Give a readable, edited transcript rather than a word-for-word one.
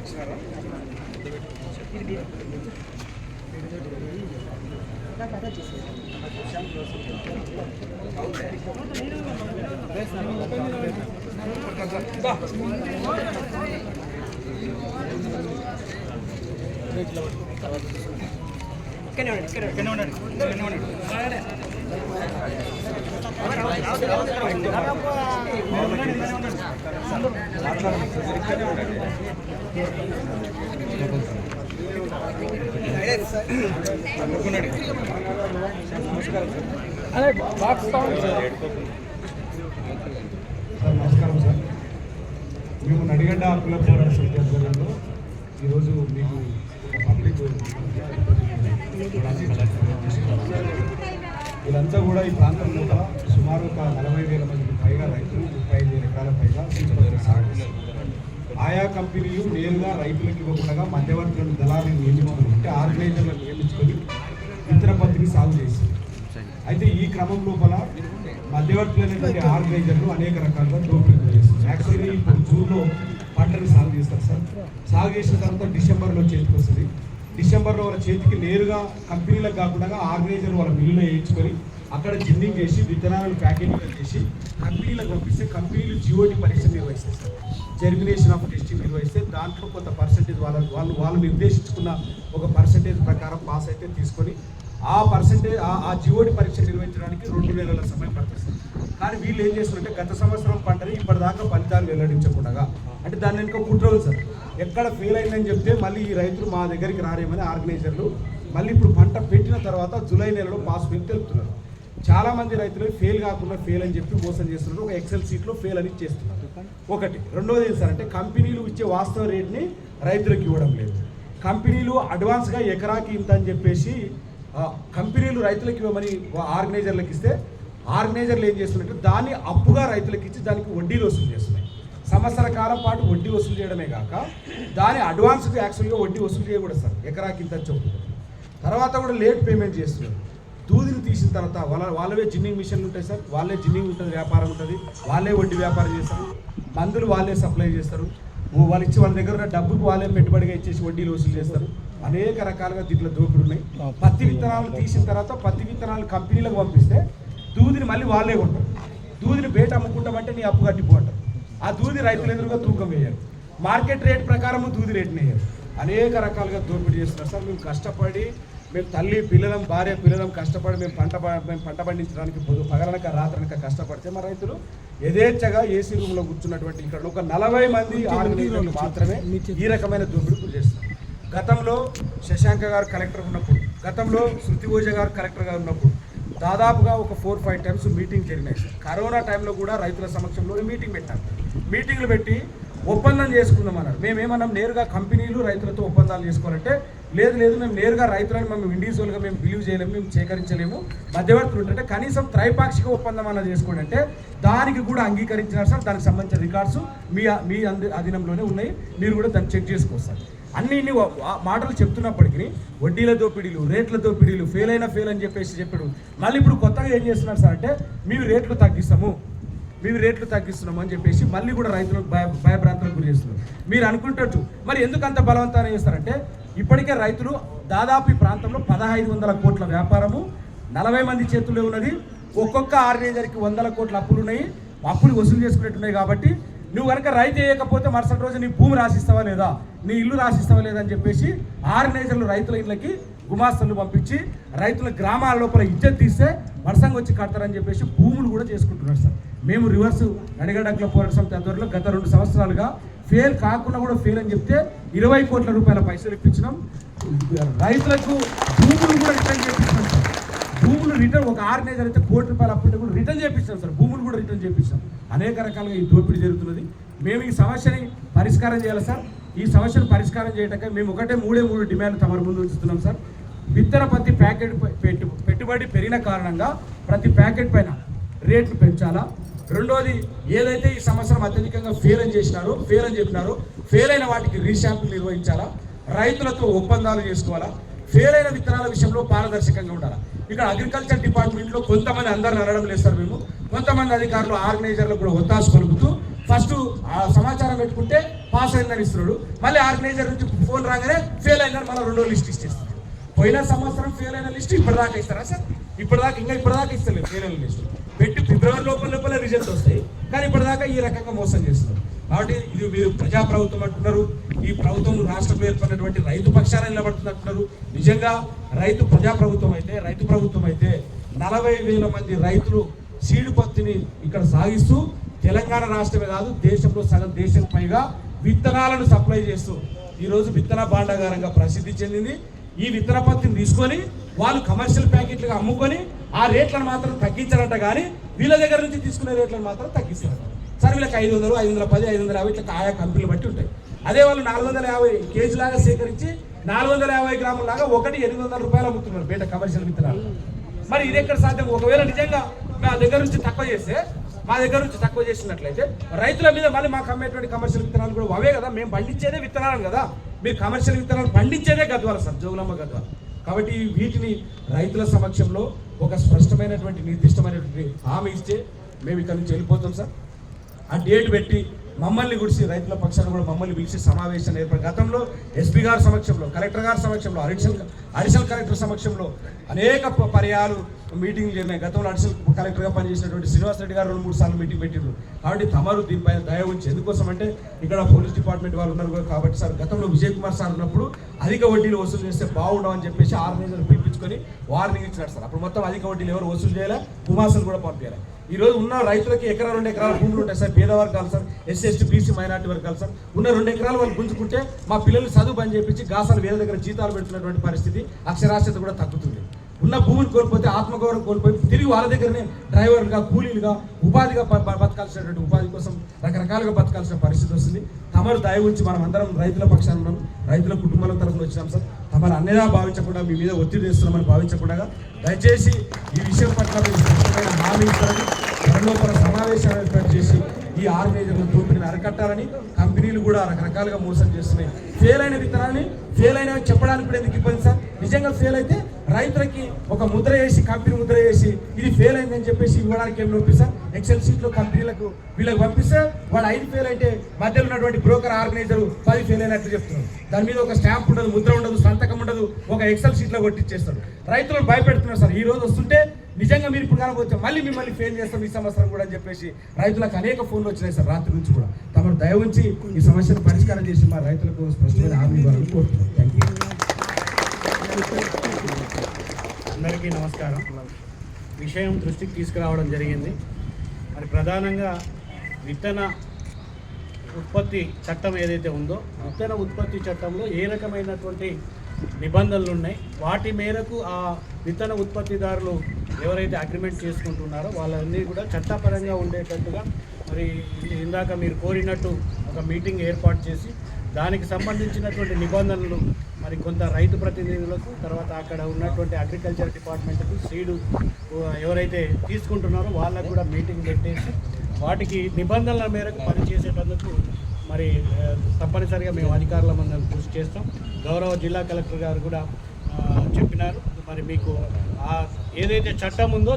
నమస్కారం సార్. మేము నడిగడ్డ హక్కుల పోరాట సమితి ఆధ్వర్యంలో ఈరోజు మీకు పబ్లిక్ వీళ్ళంతా కూడా ఈ ప్రాంతంలో సుమారు ఒక 40,000 మందికి పైగా రైతులు 35,000 ఎకరాల పైగా సాగు ఆయా కంపెనీలు నేరుగా రైతులకు ఇవ్వకుండా మధ్యవర్తులను దళాలను నియమించుకొని అంటే ఆర్గనైజర్లను నియమించుకొని ఇతర పత్తిని సాగు చేస్తారు. అయితే ఈ క్రమం లోపల మధ్యవర్తులైనటువంటి ఆర్గనైజర్లు అనేక రకాలుగా దోపిడీ చేస్తారు. యాక్చువల్లీ ఇప్పుడు జూన్లో పంటని సాగు చేస్తారు సార్. సాగు చేసిన తర్వాత డిసెంబర్లో చేతికి వస్తుంది. డిసెంబర్లో వాళ్ళ చేతికి నేరుగా కంపెనీలకు కాకుండా ఆర్గనైజర్ వాళ్ళ మిల్లులో వేయించుకొని అక్కడ జిన్నింగ్ చేసి విత్తనాలను ప్యాకేజింగ్ చేసి కంపెనీలకు పంపిస్తే కంపెనీలు జిఓటి పరీక్ష నిర్వహిస్తాయి సార్. జర్మినేషన్ ఆఫ్ టెస్టింగ్ నిర్వహిస్తే దాంట్లో కొంత పర్సెంటేజ్ వాళ్ళు నిర్దేశించుకున్న ఒక పర్సెంటేజ్ ప్రకారం పాస్ అయితే తీసుకొని ఆ పర్సెంటేజ్ ఆ జిఓటి పరీక్ష నిర్వహించడానికి 2 నెలల సమయం పడుతుంది. కానీ వీళ్ళు ఏం చేస్తున్నారంటే గత సంవత్సరం పంటని ఇప్పటిదాకా ఫలితాలు వెల్లడించకుండా అంటే దాని వెనుక కుట్రలు సార్. ఎక్కడ ఫెయిల్ అయిందని చెప్తే మళ్ళీ ఈ రైతులు మా దగ్గరికి రారేమని ఆర్గనైజర్లు మళ్ళీ ఇప్పుడు పంట పెట్టిన తర్వాత జూలై నెలలో పాస్ బిల్ తెలుపుతున్నారు. చాలామంది రైతులు ఫెయిల్ కాకుండా ఫెయిల్ అని చెప్పి మోసం చేస్తున్నారు. ఒక ఎక్సెల్ సీట్లో ఫెయిల్ అని చేస్తున్నారు. ఒకటి. రెండోది ఏం సార్ అంటే కంపెనీలు ఇచ్చే వాస్తవ రేట్ని రైతులకు ఇవ్వడం లేదు. కంపెనీలు అడ్వాన్స్గా ఎకరాకి ఇంత అని చెప్పేసి కంపెనీలు రైతులకు ఇవ్వమని ఆర్గనైజర్లకు ఇస్తే ఆర్గనైజర్లు ఏం చేస్తున్నారంటే దాన్ని అప్పుగా రైతులకు ఇచ్చి దానికి వడ్డీలు వసూలు చేస్తున్నాయి. సంవత్సర కాలం పాటు వడ్డీ వసూలు చేయడమే కాక దాని అడ్వాన్స్గా యాక్చువల్గా వడ్డీ వసూలు చేయకూడదు సార్. ఎకరాకి ఇంత చొప్పున తర్వాత కూడా లేట్ పేమెంట్ చేస్తున్నారు. దూదిని తీసిన తర్వాత వాళ్ళవే జిన్నింగ్ మిషన్లు ఉంటాయి సార్. వాళ్ళే జిన్నింగ్ ఉంటుంది, వ్యాపారం ఉంటుంది, వాళ్ళే వడ్డీ వ్యాపారం చేస్తారు, మందులు వాళ్ళే సప్లై చేస్తారు. వాళ్ళు ఇచ్చి వాళ్ళ దగ్గర ఉన్న డబ్బుకు వాళ్ళే పెట్టుబడిగా ఇచ్చేసి వడ్డీలు వసూలు చేస్తారు. అనేక రకాలుగా దీంట్లో దోపిడీ ఉన్నాయి. పత్తి విత్తనాలు తీసిన తర్వాత పత్తి విత్తనాలు కంపెనీలకు పంపిస్తే దూదిని మళ్ళీ వాళ్ళే కొంటారు. దూదిని బయట అమ్ముకుంటామంటే నీ అప్పు కట్టిపోంటారు. ఆ దూది రైతులు ఎదురుగా తూకం వేయారు. మార్కెట్ రేట్ ప్రకారం దూది రేట్ని వేయరు. అనేక రకాలుగా దోపిడీ చేస్తున్నారు సార్. మేము కష్టపడి మేము తల్లి పిల్లలం భార్య పిల్లలం కష్టపడి మేము పంట పండించడానికి పగలనక రాత్రనక కష్టపడితే మా రైతులు యథేచ్ఛగా ఏసీ రూమ్లో కూర్చున్నటువంటి ఇక్కడ ఒక 40 మంది ఆర్గనైజర్లు మాత్రమే ఈ రకమైన దోపిడీ చేస్తున్నారు. గతంలో శశాంక గారు కలెక్టర్ ఉన్నప్పుడు, గతంలో శృతి ఓజా గారు కలెక్టర్గా ఉన్నప్పుడు దాదాపుగా ఒక 4-5 టైమ్స్ మీటింగ్ జరిగినాయి సార్. కరోనా టైంలో కూడా రైతుల సమక్షంలో మీటింగ్ పెట్టారు. మీటింగ్లు పెట్టి ఒప్పందం చేసుకుందాం అన్నారు. మేమేమన్నాం నేరుగా కంపెనీలు రైతులతో ఒప్పందాలు చేసుకోవాలంటే లేదు మేము నేరుగా రైతులను మేము ఇండివిజువల్గా మేము బిలీవ్ చేయలేము, మేము సేకరించలేము, మధ్యవర్తులు ఉంటే కనీసం త్రైపాక్షిక ఒప్పందం అన్న చేసుకోండి అంటే దానికి కూడా అంగీకరించినారు సార్. దానికి సంబంధించిన రికార్డ్స్ మీ అధీనంలోనే ఉన్నాయి. మీరు కూడా దాన్ని చెక్ చేసుకోవచ్చు. ఇన్ని మాటలు చెప్తున్నప్పటికీ వడ్డీల దోపిడీలు, రేట్ల దోపిడీలు, ఫెయిల్ అని చెప్పాడు. మళ్ళీ ఇప్పుడు కొత్తగా ఏం చేస్తున్నారు సార్ అంటే మేము రేట్లు తగ్గిస్తున్నాము అని చెప్పేసి మళ్ళీ కూడా రైతులకు భయభ్రాంతులకు గురి చేస్తున్నారు. మీరు అనుకుంటట్టు మరి ఎందుకు అంత బలవంతాన్ని చేస్తారంటే ఇప్పటికే రైతులు దాదాపు ఈ ప్రాంతంలో 1,500 కోట్ల వ్యాపారము 40 మంది చేతుల్లో ఉన్నది. ఒక్కొక్క ఆర్గనైజర్కి 100 కోట్ల అప్పులు ఉన్నాయి. అప్పులు వసూలు చేసుకునేట్టున్నాయి. కాబట్టి నువ్వు కనుక రైతు వేయకపోతే మరుసటి రోజు నీ భూమి రాసిస్తావా లేదా, నీ ఇల్లు రాసిస్తావా లేదా అని చెప్పేసి ఆర్గనైజర్లు రైతుల ఇళ్ళకి గుమాస్తలు పంపించి రైతుల గ్రామాల లోపల ఇజ్జత్ తీస్తే వరుసంగా వచ్చి కడతారని చెప్పేసి భూములు కూడా చేసుకుంటున్నారు సార్. మేము రివర్స్ నడిగడ్డ హక్కుల పోరాట సమితి ఆధ్వర్యంలో గత 2 సంవత్సరాలుగా ఫెయిల్ కాకుండా కూడా ఫెయిల్ అని చెప్తే 20 కోట్ల రూపాయల పైసలు ఇప్పించినాం. రైతులకు భూములు కూడా రిటర్న్ చేపించినాం సార్. భూములు రిటర్న్ ఒక ఆర్గనైజర్ అయితే 1 కోటి రూపాయలు అప్పుంటే కూడా రిటర్న్ చేపించాం సార్. భూములు కూడా రిటర్న్ చేపించాం. అనేక రకాలుగా ఈ దోపిడీ జరుగుతున్నది. మేము ఈ సమస్యని పరిష్కారం చేయాలి సార్. ఈ సమస్యను పరిష్కారం చేయటంగా మేము 3 డిమాండ్లు తమ ముందు ఉంచుతున్నాం సార్. విత్తన పత్తి ప్యాకెట్ పెట్టుబడి పెరిగిన కారణంగా ప్రతి ప్యాకెట్ పైన రేట్లు పెంచాలా. రెండోది ఏదైతే ఈ సంవత్సరం అత్యధికంగా ఫెయిల్ అని చెప్పినారో ఫెయిల్ అయిన వాటికి రీశాంపుల్ నిర్వహించాలా, రైతులతో ఒప్పందాలు చేసుకోవాలా, ఫెయిల్ అయిన విత్తనాల విషయంలో పారదర్శకంగా ఉండాలి. ఇక్కడ అగ్రికల్చర్ డిపార్ట్మెంట్లో కొంతమంది అందరిని అనడం లేదు సార్. మేము కొంతమంది అధికారులు ఆర్గనైజర్లకు కూడా ఒత్తాసు పలుకుతూ ఫస్ట్ ఆ సమాచారం పెట్టుకుంటే పాస్ అయిందని ఇస్తున్నాడు, మళ్ళీ ఆర్గనైజర్ నుంచి ఫోన్ రాగానే ఫెయిల్ అయిందని మళ్ళీ 2 లిస్ట్ ఇచ్చేస్తాడు. పోయిన సంవత్సరం ఫెయిల్ అయిన లిస్ట్ ఇప్పటిదాకా ఇస్తారా సార్? ఇప్పటిదాకా ఇస్తలేదు ఫెయిల్ అయిన లిస్టు పెట్టి ఫిబ్రవరి లోపల రిజల్ట్స్ వస్తాయి, కానీ ఇప్పటిదాకా ఈ రకంగా మోసం చేస్తున్నారు. కాబట్టి ఇది మీరు ప్రజాప్రభుత్వం అంటున్నారు, ఈ ప్రభుత్వం రాష్ట్రంలో ఏర్పడినటువంటి రైతు పక్షాన నిలబడుతుంది అంటున్నారు. నిజంగా రైతు ప్రజాప్రభుత్వం అయితే, రైతు ప్రభుత్వం అయితే 40,000 మంది రైతులు సీడు పత్తిని ఇక్కడ సాగిస్తూ తెలంగాణ రాష్ట్రమే కాదు దేశంలో సగం దేశం పైగా విత్తనాలను సప్లై చేస్తూ ఈరోజు విత్తన భాండాగారంగా ప్రసిద్ధి చెందింది. ఈ విత్తన పత్తిని తీసుకొని వాళ్ళు కమర్షియల్ ప్యాకెట్లుగా అమ్ముకొని ఆ రేట్లను మాత్రం తగ్గించారంట, కానీ వీళ్ళ దగ్గర నుంచి తీసుకునే రేట్లను మాత్రం తగ్గిస్తారంట. సార్ వీళ్ళకి 500, 510, 550 ఇట్లా ఆయా కంపెనీలు బట్టి ఉంటాయి. అదే వాళ్ళు 450 కేజీలాగా సేకరించి 450 గ్రాములాగా ఒకటి 800 రూపాయలు అమ్ముతున్నారు బయట కమర్షియల్ విత్తనాలు. మరి ఇది ఎక్కడ సాధ్యం? ఒకవేళ నిజంగా మా దగ్గర నుంచి తక్కువ చేసినట్లయితే రైతుల మీద మళ్ళీ మాకు అమ్మేటువంటి కమర్షియల్ విత్తనాలు కూడా అవే కదా, మేము పండించేదే విత్తనాలు కదా, మీరు కమర్షియల్ విత్తనాలు పండించేదే గద్వాల సార్, జోగులమ్మ గద్వాల. కాబట్టి వీటిని రైతుల సమక్షంలో ఒక స్పష్టమైనటువంటి నిర్దిష్టమైనటువంటి హామీ ఇస్తే మేము ఇక్కడ నుంచి వెళ్ళిపోతాం సార్. ఆ డేట్ పెట్టి మమ్మల్ని గుడిసి రైతుల పక్షాన్ని కూడా మమ్మల్ని పిలిచి సమావేశాన్ని ఏర్పడి గతంలో ఎస్పీ గారి సమక్షంలో, కలెక్టర్ గారి సమక్షంలో, అడిషనల్ కలెక్టర్ సమక్షంలో అనేక పర్యాలు మీటింగ్లు జరిగినాయి. గతంలో అడిషనల్ కలెక్టర్గా పనిచేసినటువంటి శ్రీనివాస్ రెడ్డి గారు 2-3 సార్లు మీటింగ్ పెట్టిండ్రు. కాబట్టి తమరు దీనిపైన దయ ఉంచి, ఎందుకోసం అంటే ఇక్కడ పోలీస్ డిపార్ట్మెంట్ వాళ్ళు ఉన్నారు కాబట్టి సార్, గతంలో విజయ్ కుమార్ సార్ ఉన్నప్పుడు అధిక వడ్డీలు వసూలు చేస్తే బాగుండవని చెప్పేసి ఆర్గనైజర్ పిలిపించుకొని వార్నింగ్ ఇచ్చినారు సార్. అప్పుడు మొత్తం అధిక వడ్డీలు ఎవరు వసూలు చేయాలి, గుమాసులు కూడా పంపించాలి. ఈ రోజు ఉన్న రైతులకి 1-2 ఎకరాల భూములు ఉంటాయి సార్, పేద వర్గాలు sir, SC ST BC minority వర్గాలు సార్. ఉన్న 2 ఎకరాలు వాళ్ళు గుంజుకుంటే మా పిల్లలు చదువు పని చేపించి గాసాలు వేరే దగ్గర జీతాలు పెడుతున్నటువంటి పరిస్థితి, అక్షరాస్యత కూడా తగ్గుతుంది. ఉన్న భూములు కోల్పోతే ఆత్మగౌరవం కోల్పోయి తిరిగి వాళ్ళ దగ్గరనే డ్రైవర్లుగా, కూలీలుగా, ఉపాధిగా బతకాల్సినటువంటి ఉపాధి కోసం రకరకాలుగా బతకాల్సిన పరిస్థితి వస్తుంది. తమరు దయ ఉంచి మనం అందరం రైతుల పక్షాన ఉన్నాం, రైతుల కుటుంబాల తరఫున వచ్చినాం సార్. తమరు అన్నేదా భావించకుండా, మీ మీద ఒత్తిడి చేస్తున్నామని భావించకుండా దయచేసి ఈ విషయం పట్ల మీరు స్పష్టమైన హామీ ఇస్తారని, త్వరలోపల సమావేశాలు ఏర్పాటు చేసి ఈ ఆర్గనైజర్ల దోపిడీని అరికట్టాలని. కంపెనీలు కూడా రకరకాలుగా మోసం చేస్తున్నాయి. ఫెయిల్ అయిన విత్తనాన్ని ఫెయిల్ అయినా చెప్పడానికి కూడా ఎందుకు ఇబ్బంది సార్? నిజంగా ఫెయిల్ అయితే రైతులకి ఒక ముద్ర వేసి, కంపెనీ ముద్ర వేసి ఇది ఫెయిల్ అయిందని చెప్పేసి ఇవ్వడానికి ఏం నొప్పి సార్? ఎక్సెల్ షీట్లో కంపెనీలకు వీళ్ళకి పంపిస్తే వాడు 5 ఫెయిల్ అయితే మధ్యలో ఉన్నటువంటి బ్రోకర్ ఆర్గనైజర్ 10 ఫెయిల్ అయినట్లు చెప్తున్నారు. దాని మీద ఒక స్టాంప్ ఉండదు, ముద్ర ఉండదు, సంతకం ఉండదు, ఒక ఎక్సెల్ షీట్లో కొట్టిచ్చేస్తారు. రైతులను భయపెడుతున్నారు సార్. ఈ రోజు వస్తుంటే నిజంగా మీరు ఇప్పుడు కనబోతే మళ్ళీ మిమ్మల్ని ఫెయిల్ చేస్తాం ఈ సంవత్సరం కూడా అని చెప్పేసి రైతులకు అనేక ఫోన్లు వచ్చినాయి సార్ రాత్రి నుంచి కూడా. తమరు దయ ఉంచి ఈ సమస్యను పరిష్కారం చేసి మా రైతులకు స్పష్టమైన హామీ ఇవ్వాలని కోరుతున్నాను. Thank you. అందరికీ నమస్కారం. విషయం దృష్టికి తీసుకురావడం జరిగింది. మరి ప్రధానంగా విత్తన ఉత్పత్తి చట్టం ఏదైతే ఉందో, విత్తన ఉత్పత్తి చట్టంలో ఏ రకమైనటువంటి నిబంధనలు ఉన్నాయి, వాటి మేరకు ఆ విత్తన ఉత్పత్తిదారులు ఎవరైతే అగ్రిమెంట్ చేసుకుంటున్నారో వాళ్ళన్నీ కూడా చట్టపరంగా ఉండేటట్టుగా మరి ఇందాక మీరు కోరినట్టు ఒక మీటింగ్ ఏర్పాటు చేసి దానికి సంబంధించినటువంటి నిబంధనలు మరి కొంత రైతు ప్రతినిధులకు, తర్వాత అక్కడ ఉన్నటువంటి అగ్రికల్చర్ డిపార్ట్మెంట్కు, సీడు ఎవరైతే తీసుకుంటున్నారో వాళ్ళకు కూడా మీటింగ్ పెట్టేసి వాటికి నిబంధనల మేరకు పనిచేసేటందుకు మరి తప్పనిసరిగా మేము అధికారుల మందరం కృషి చేస్తాం. గౌరవ జిల్లా కలెక్టర్ గారు కూడా చెప్పినారు. మరి మీకు ఏదైతే చట్టం ఉందో